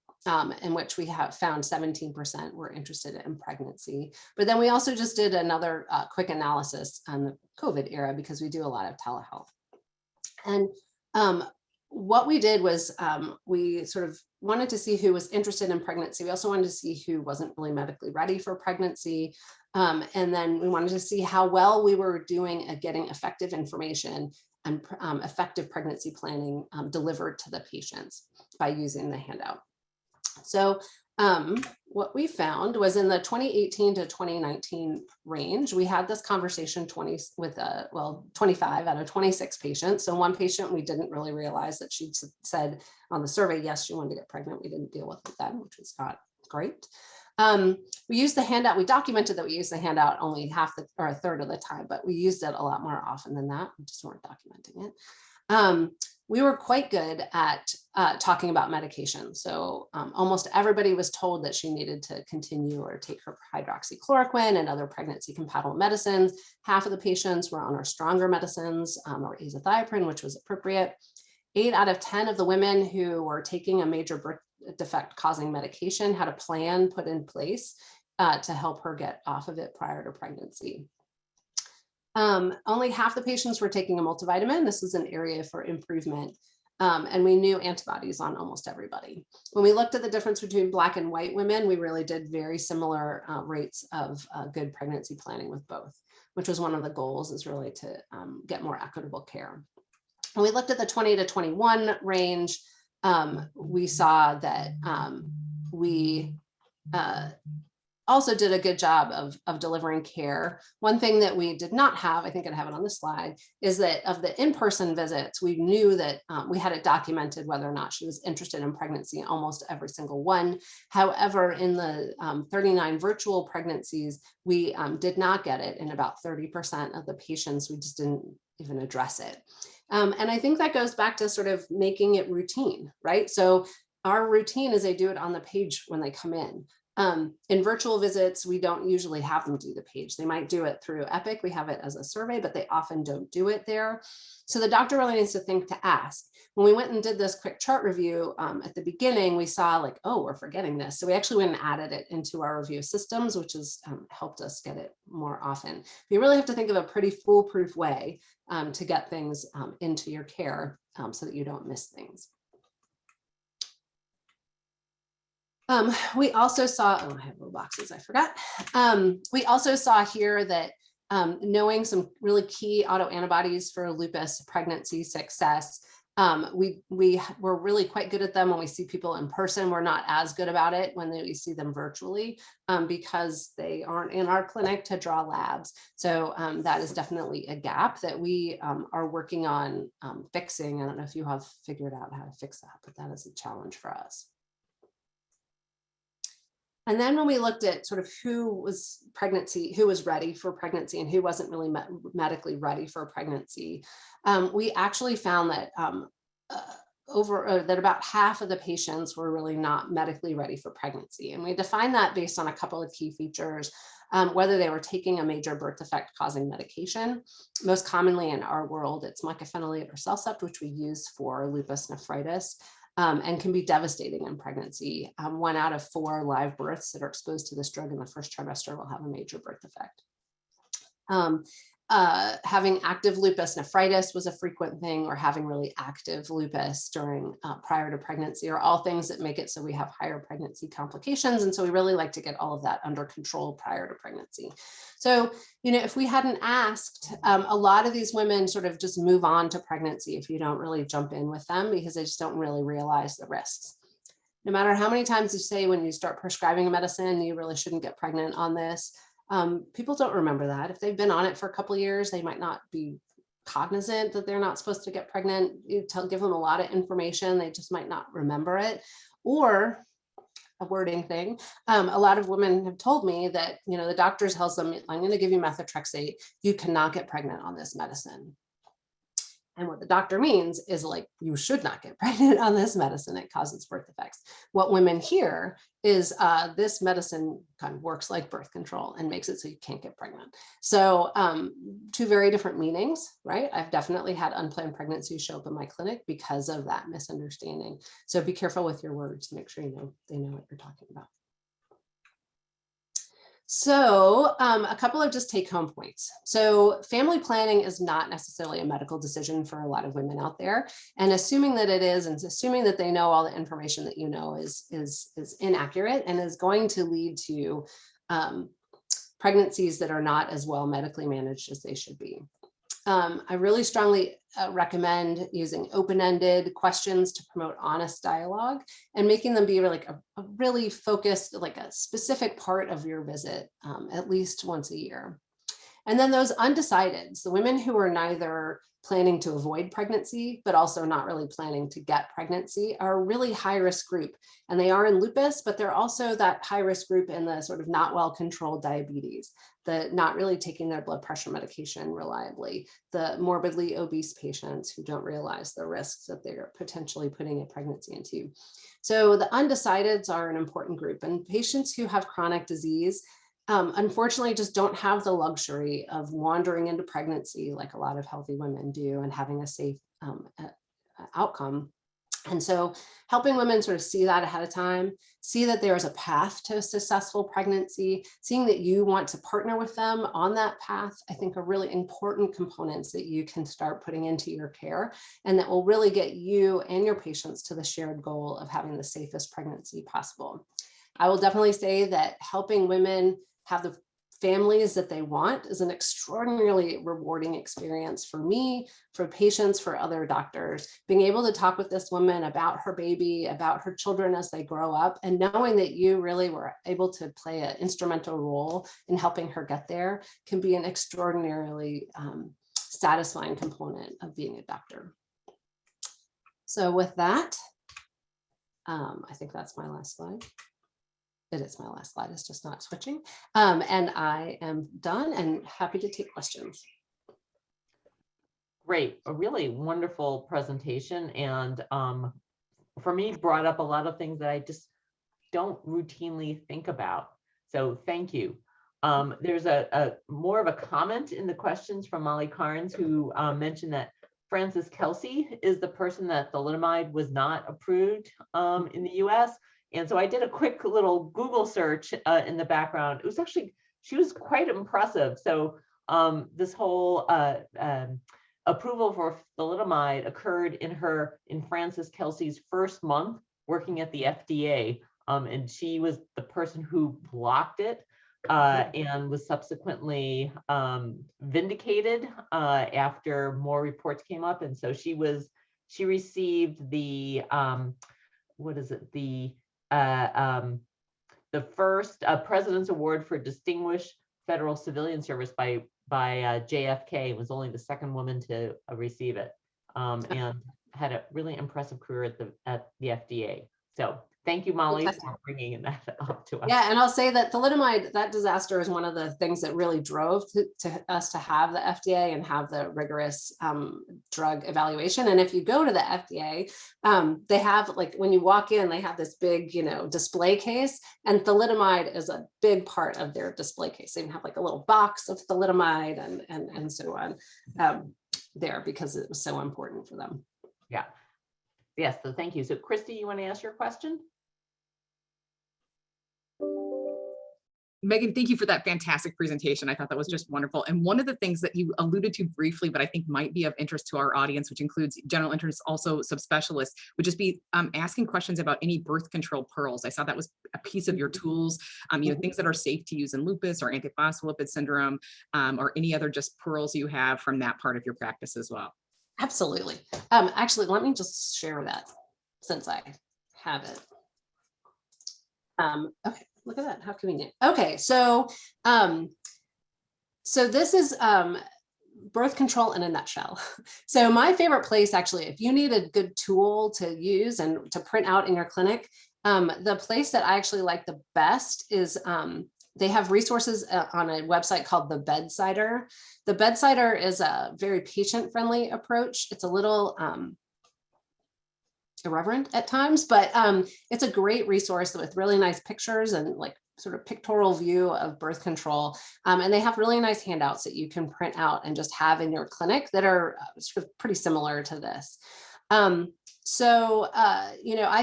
S3: in which we have found 17% were interested in pregnancy. But then we also just did another quick analysis on the COVID era, because we do a lot of telehealth. And what we did was we sort of wanted to see who was interested in pregnancy. We also wanted to see who wasn't really medically ready for pregnancy. And then we wanted to see how well we were doing at getting effective information and effective pregnancy planning delivered to the patients by using the handout. So what we found was in the 2018 to 2019 range, we had this conversation 25 out of 26 patients. So one patient, we didn't really realize that she'd said on the survey, yes, she wanted to get pregnant. We didn't deal with it then, which was not great. We used the handout. We documented that we used the handout only a third of the time, but we used it a lot more often than that. We just weren't documenting it. We were quite good at talking about medication. So almost everybody was told that she needed to continue or take her hydroxychloroquine and other pregnancy compatible medicines. Half of the patients were on our stronger medicines or azathioprine, which was appropriate. 8 out of 10 of the women who were taking a major birth defect causing medication had a plan put in place to help her get off of it prior to pregnancy. Only half the patients were taking a multivitamin. This is an area for improvement. And we knew antibodies on almost everybody. When we looked at the difference between Black and white women, we really did very similar rates of good pregnancy planning with both, which was one of the goals, is really to get more equitable care. When we looked at the 20 to 21 range, we saw that we also did a good job of delivering care. One thing that we did not have, I think I have it on the slide, is that of the in-person visits, we knew that we had it documented whether or not she was interested in pregnancy, almost every single one. However, in the 39 virtual pregnancies, we did not get it in about 30% of the patients. We just didn't even address it. And I think that goes back to sort of making it routine, right? So our routine is they do it on the page when they come in. In virtual visits, we don't usually have them do the page. They might do it through Epic. We have it as a survey, but they often don't do it there. So the doctor really needs to think to ask. When we went and did this quick chart review at the beginning, we saw like, oh, we're forgetting this. So we actually went and added it into our review systems, which has helped us get it more often. You really have to think of a pretty foolproof way to get things into your care so that you don't miss things. We also saw, oh, I have little boxes, I forgot. We also saw here that knowing some really key autoantibodies for lupus pregnancy success, we were really quite good at them when we see people in person. We're not as good about it when we see them virtually because they aren't in our clinic to draw labs. So that is definitely a gap that we are working on fixing. I don't know if you have figured out how to fix that, but that is a challenge for us. And then when we looked at sort of who was ready for pregnancy and who wasn't really medically ready for pregnancy, we actually found that that about half of the patients were really not medically ready for pregnancy. And we defined that based on a couple of key features, whether they were taking a major birth defect causing medication. Most commonly in our world, it's mycophenolate or Cellcept, which we use for lupus nephritis. And can be devastating in pregnancy. 1 out of 4 live births that are exposed to this drug in the first trimester will have a major birth defect. Having active lupus nephritis was a frequent thing, or having really active lupus during prior to pregnancy, are all things that make it so we have higher pregnancy complications. And so we really like to get all of that under control prior to pregnancy. So, if we hadn't asked, a lot of these women sort of just move on to pregnancy if you don't really jump in with them, because they just don't really realize the risks. No matter how many times you say when you start prescribing a medicine, you really shouldn't get pregnant on this. People don't remember that. If they've been on it for a couple of years, they might not be cognizant that they're not supposed to get pregnant. You give them a lot of information, they just might not remember it. Or a wording thing. A lot of women have told me that, the doctor tells them, I'm going to give you methotrexate. You cannot get pregnant on this medicine. And what the doctor means is, like, you should not get pregnant on this medicine. It causes birth defects. What women hear is this medicine kind of works like birth control and makes it so you can't get pregnant. So 2 very different meanings, right? I've definitely had unplanned pregnancies show up in my clinic because of that misunderstanding. So be careful with your words. Make sure they know what you're talking about. So a couple of just take home points. So family planning is not necessarily a medical decision for a lot of women out there. And assuming that it is, and assuming that they know all the information that is inaccurate and is going to lead to pregnancies that are not as well medically managed as they should be. I really strongly recommend using open-ended questions to promote honest dialogue and making them be like a really focused, like a specific part of your visit, at least once a year. And then those undecideds, the women who are neither planning to avoid pregnancy, but also not really planning to get pregnancy, are a really high-risk group. And they are in lupus, but they're also that high-risk group in the sort of not well-controlled diabetes, the not really taking their blood pressure medication reliably, the morbidly obese patients who don't realize the risks that they're potentially putting a pregnancy into. So the undecideds are an important group, and patients who have chronic disease unfortunately just don't have the luxury of wandering into pregnancy like a lot of healthy women do and having a safe outcome. And so helping women sort of see that ahead of time, see that there is a path to a successful pregnancy, seeing that you want to partner with them on that path, I think are really important components that you can start putting into your care, and that will really get you and your patients to the shared goal of having the safest pregnancy possible. I will definitely say that helping women have the families that they want is an extraordinarily rewarding experience for me, for patients, for other doctors. Being able to talk with this woman about her baby, about her children as they grow up, and knowing that you really were able to play an instrumental role in helping her get there can be an extraordinarily satisfying component of being a doctor. So with that, I think that's my last slide. It is my last slide, it's just not switching. And I am done and happy to take questions.
S1: Great, a really wonderful presentation. And for me, brought up a lot of things that I just don't routinely think about. So thank you. There's a more of a comment in the questions from Molly Carnes, who mentioned that Frances Kelsey is the person that thalidomide was not approved in the US. And so I did a quick little Google search in the background. It was actually, she was quite impressive. So this whole approval for thalidomide occurred in Frances Kelsey's first month working at the FDA and she was the person who blocked it and was subsequently vindicated after more reports came up. And so she received the the first President's Award for Distinguished Federal Civilian Service by JFK. Was only the second woman to receive it, and had a really impressive career at the FDA. So thank you, Molly, for bringing that up to us.
S3: Yeah, and I'll say that thalidomide, that disaster is one of the things that really drove to us to have the FDA and have the rigorous drug evaluation. And if you go to the FDA, they have, like, when you walk in, they have this big, display case, and thalidomide is a big part of their display case. They even have like a little box of thalidomide and so on there, because it was so important for them.
S1: Yeah. Yes, so thank you. So Christy, you want to ask your question?
S2: Megan, thank you for that fantastic presentation. I thought that was just wonderful. And one of the things that you alluded to briefly, but I think might be of interest to our audience, which includes general internists, also subspecialists, would just be asking questions about any birth control pearls. I saw that was a piece of your tools, things that are safe to use in lupus or antiphospholipid syndrome, or any other just pearls you have from that part of your practice as well.
S3: Absolutely. Actually, let me just share that since I have it. Okay, look at that, how convenient. Okay, so this is birth control in a nutshell. So my favorite place, actually, if you need a good tool to use and to print out in your clinic, the place that I actually like the best is they have resources on a website called The Bedsider. The Bedsider is a very patient-friendly approach. It's a little irreverent at times, but it's a great resource with really nice pictures and like sort of pictorial view of birth control. And they have really nice handouts that you can print out and just have in your clinic that are sort of pretty similar to this. I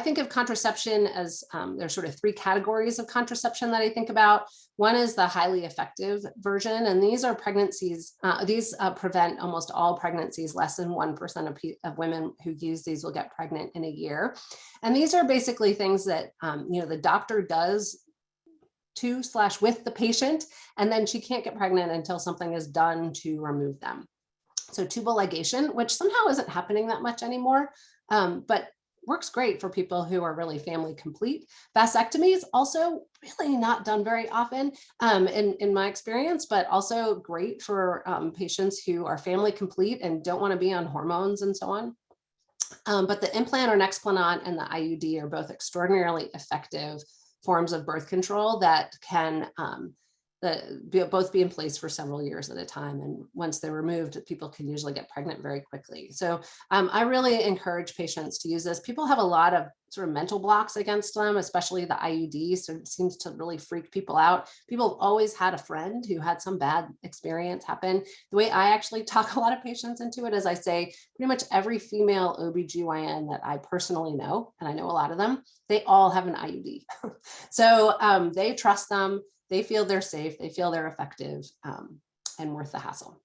S3: think of contraception as there's sort of three categories of contraception that I think about. One is the highly effective version, and these are pregnancies. These prevent almost all pregnancies. Less than 1% of women who use these will get pregnant in a year. And these are basically things that the doctor does to/with the patient, and then she can't get pregnant until something is done to remove them. So tubal ligation, which somehow isn't happening that much anymore, but works great for people who are really family complete. Vasectomy is also really not done very often in my experience, but also great for patients who are family complete and don't want to be on hormones and so on. But the implant or Nexplanon and the IUD are both extraordinarily effective forms of birth control that can both be in place for several years at a time. And once they're removed, people can usually get pregnant very quickly. So I really encourage patients to use this. People have a lot of sort of mental blocks against them, especially the IUD. So it seems to really freak people out. People have always had a friend who had some bad experience happen. The way I actually talk a lot of patients into it is I say pretty much every female OBGYN that I personally know, and I know a lot of them, they all have an IUD. So they trust them. They feel they're safe, they feel they're effective and worth the hassle.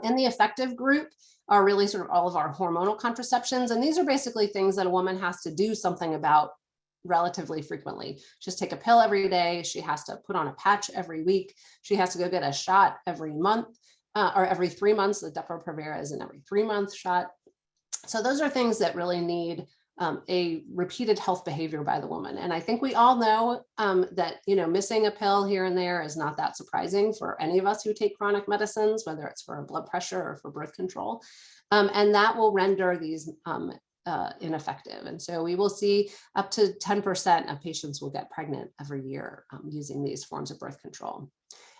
S3: In the effective group are really sort of all of our hormonal contraceptions. And these are basically things that a woman has to do something about relatively frequently. Just take a pill every day. She has to put on a patch every week. She has to go get a shot every month or every 3 months. The Depo-Provera is an every 3-month shot. So those are things that really need a repeated health behavior by the woman. And I think we all know that, missing a pill here and there is not that surprising for any of us who take chronic medicines, whether it's for blood pressure or for birth control. And that will render these ineffective. And so we will see up to 10% of patients will get pregnant every year using these forms of birth control.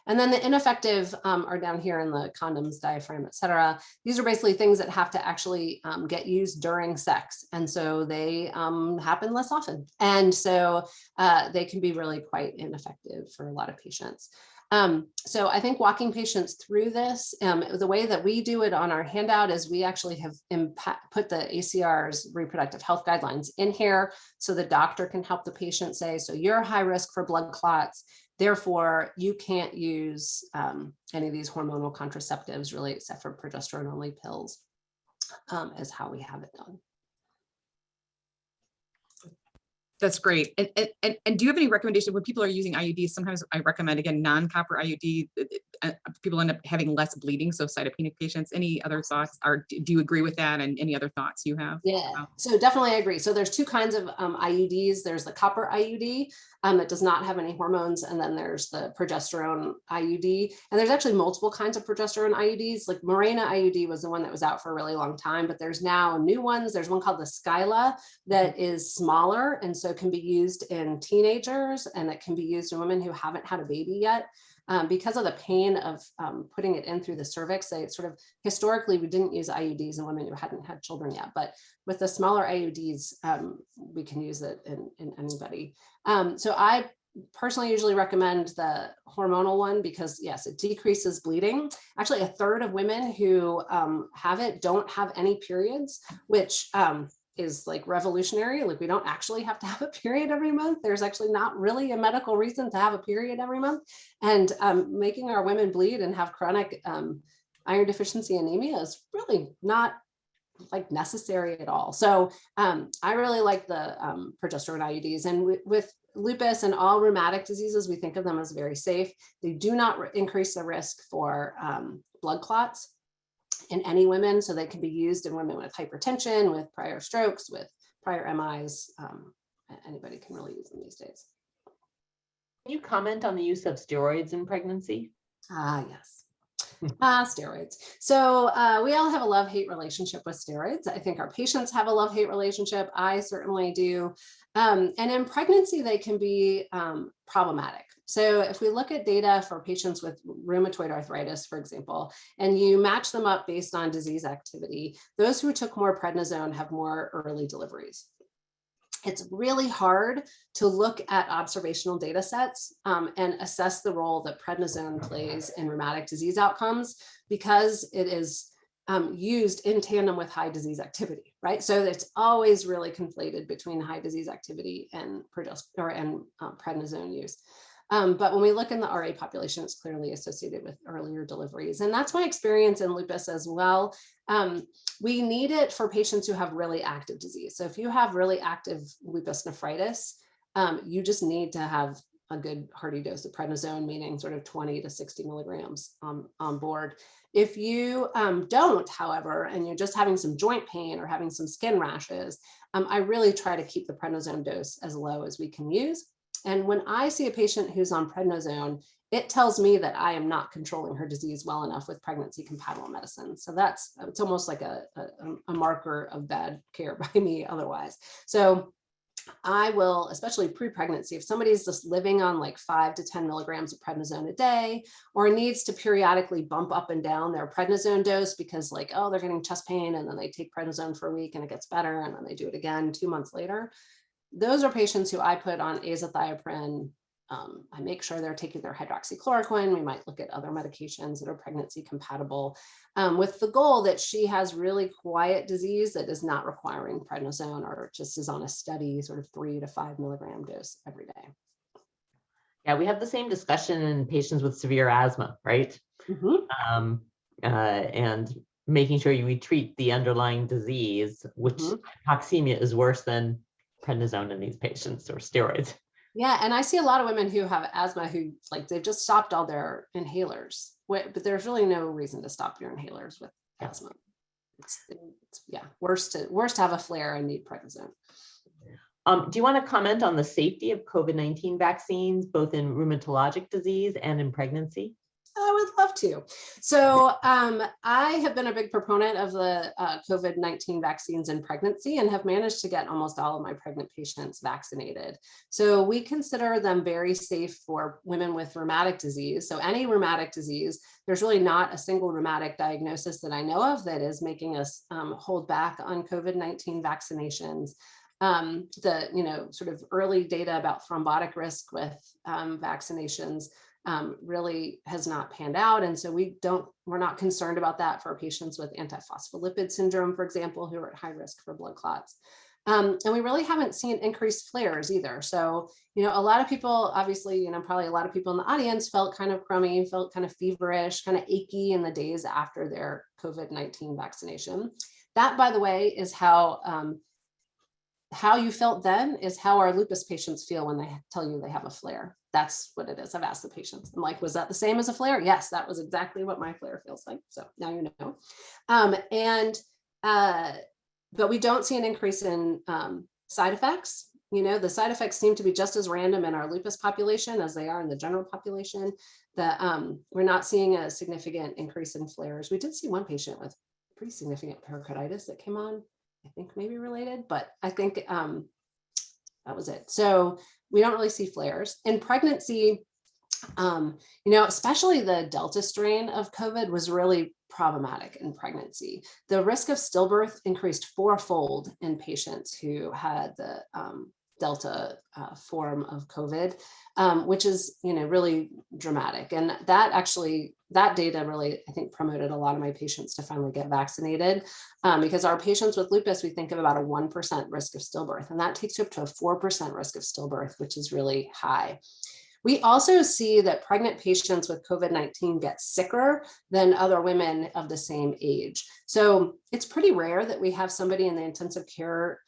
S3: And then the ineffective are down here in the condoms, diaphragm, et cetera. These are basically things that have to actually get used during sex. And so they happen less often. And so they can be really quite ineffective for a lot of patients. So I think walking patients through this, the way that we do it on our handout is we actually have put the ACR's reproductive health guidelines in here so the doctor can help the patient say, so you're high risk for blood clots. Therefore, you can't use any of these hormonal contraceptives really, except for progesterone-only pills, is how we have it done.
S2: That's great. And do you have any recommendation when people are using IUDs? Sometimes I recommend, again, non-copper IUD. People end up having less bleeding. So cytopenic patients, any other thoughts? Or do you agree with that? And any other thoughts you have?
S3: Yeah, so definitely I agree. So there's two kinds of IUDs. There's the copper IUD that does not have any hormones. And then there's the progesterone IUD. And there's actually multiple kinds of progesterone IUDs. Like Mirena IUD was the one that was out for a really long time, but there's now new ones. There's one called the Skyla that is smaller. And so it can be used in teenagers, and it can be used in women who haven't had a baby yet. Because of the pain of putting it in through the cervix, they sort of historically, we didn't use IUDs in women who hadn't had children yet, but with the smaller IUDs, we can use it in anybody. So I personally usually recommend the hormonal one because yes, it decreases bleeding. Actually, a third of women who have it don't have any periods, which is like revolutionary. Like we don't actually have to have a period every month. There's actually not really a medical reason to have a period every month. And making our women bleed and have chronic iron deficiency anemia is really not like necessary at all. So I really like the progesterone IUDs. And with lupus and all rheumatic diseases, we think of them as very safe. They do not increase the risk for blood clots in any women. So they can be used in women with hypertension, with prior strokes, with prior MIs. Anybody can really use them these days.
S1: Can you comment on the use of steroids in pregnancy?
S3: Yes. Steroids. So we all have a love-hate relationship with steroids. I think our patients have a love-hate relationship. I certainly do. And in pregnancy, they can be problematic. So if we look at data for patients with rheumatoid arthritis, for example, and you match them up based on disease activity, those who took more prednisone have more early deliveries. It's really hard to look at observational data sets and assess the role that prednisone plays in rheumatic disease outcomes because it is used in tandem with high disease activity, right? So it's always really conflated between high disease activity and prednisone use. But when we look in the RA population, it's clearly associated with earlier deliveries. And that's my experience in lupus as well. We need it for patients who have really active disease. So if you have really active lupus nephritis, you just need to have a good hearty dose of prednisone, meaning sort of 20 to 60 milligrams on board. If you don't, however, and you're just having some joint pain or having some skin rashes, I really try to keep the prednisone dose as low as we can use. And when I see a patient who's on prednisone, it tells me that I am not controlling her disease well enough with pregnancy compatible medicine. So it's almost like a marker of bad care by me otherwise. So I will, especially pre-pregnancy, if somebody's just living on like 5 to 10 milligrams of prednisone a day, or needs to periodically bump up and down their prednisone dose because like, oh, they're getting chest pain and then they take prednisone for a week and it gets better and then they do it again 2 months later. Those are patients who I put on azathioprine. I make sure they're taking their hydroxychloroquine. We might look at other medications that are pregnancy compatible with the goal that she has really quiet disease that is not requiring prednisone or just is on a steady sort of 3 to 5 milligram dose every day.
S1: Yeah, we have the same discussion in patients with severe asthma, right? Mm-hmm. And making sure we treat the underlying disease, which hypoxemia is worse than prednisone in these patients or steroids.
S3: Yeah, and I see a lot of women who have asthma who like they've just stopped all their inhalers, but there's really no reason to stop your inhalers with asthma. It's worse to have a flare and need prednisone.
S1: Do you want to comment on the safety of COVID-19 vaccines, both in rheumatologic disease and in pregnancy?
S3: I would love to. So I have been a big proponent of the COVID-19 vaccines in pregnancy and have managed to get almost all of my pregnant patients vaccinated. So we consider them very safe for women with rheumatic disease. So any rheumatic disease, there's really not a single rheumatic diagnosis that I know of that is making us hold back on COVID-19 vaccinations. The sort of early data about thrombotic risk with vaccinations really has not panned out. And so we're not concerned about that for patients with antiphospholipid syndrome, for example, who are at high risk for blood clots. And we really haven't seen increased flares either. So, a lot of people, obviously, probably a lot of people in the audience felt kind of crummy, felt kind of feverish, kind of achy in the days after their COVID-19 vaccination. That, by the way, is how how you felt then is how our lupus patients feel when they tell you they have a flare. That's what it is. I've asked the patients. I'm like, was that the same as a flare? Yes, that was exactly what my flare feels like. So now you know. But we don't see an increase in side effects. You know, the side effects seem to be just as random in our lupus population as they are in the general population. We're not seeing a significant increase in flares. We did see one patient with pretty significant pericarditis that came on, I think maybe related, but I think that was it. So we don't really see flares. In pregnancy, you know, especially the Delta strain of COVID was really problematic in pregnancy. The risk of stillbirth increased fourfold in patients who had the Delta form of COVID, which is, you know, really dramatic. And that data really, I think, promoted a lot of my patients to finally get vaccinated, because our patients with lupus, we think of about a 1% risk of stillbirth, and that takes you up to a 4% risk of stillbirth, which is really high. We also see that pregnant patients with COVID-19 get sicker than other women of the same age. So it's pretty rare that we have somebody in the intensive care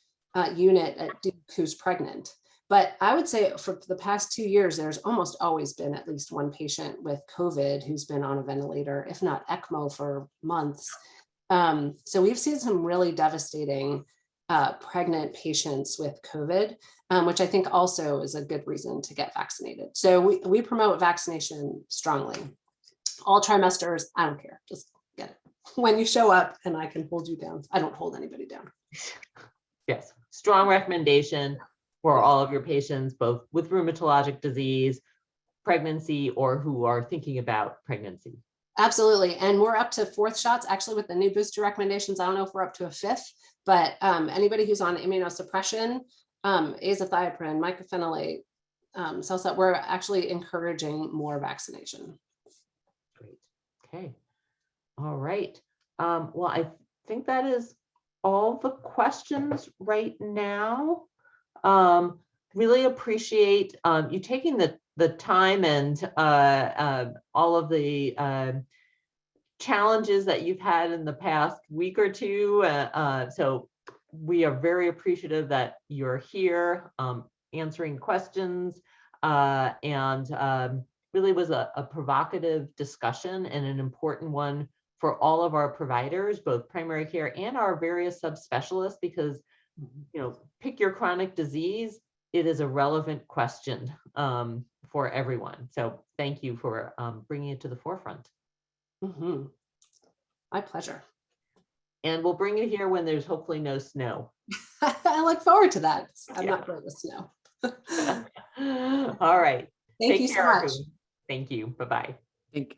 S3: unit at Duke who's pregnant. But I would say for the past 2 years, there's almost always been at least one patient with COVID who's been on a ventilator, if not ECMO, for months. So we've seen some really devastating pregnant patients with COVID, which I think also is a good reason to get vaccinated. So we promote vaccination strongly. All trimesters, I don't care, just get it. When you show up and I can hold you down. I don't hold anybody down.
S1: Yes, strong recommendation for all of your patients, both with rheumatologic disease, pregnancy, or who are thinking about pregnancy.
S3: Absolutely. And we're up to 4th shots. Actually, with the new booster recommendations, I don't know if we're up to a 5th, but anybody who's on immunosuppression, azathioprine, mycophenolate, CellCept, we're actually encouraging more vaccination.
S1: Great. Okay. All right. Well, I think that is all the questions right now. Really appreciate you taking the time and all of the challenges that you've had in the past week or two. So we are very appreciative that you're here answering questions, and really was a provocative discussion and an important one for all of our providers, both primary care and our various subspecialists, because, you know, pick your chronic disease, it is a relevant question for everyone. So thank you for bringing it to the forefront.
S3: Mm-hmm. My pleasure.
S1: And we'll bring it here when there's hopefully no snow.
S3: I look forward to that. I'm not great with snow.
S1: All right.
S3: Thank you so much.
S1: Thank you. Bye-bye.
S2: Thank you.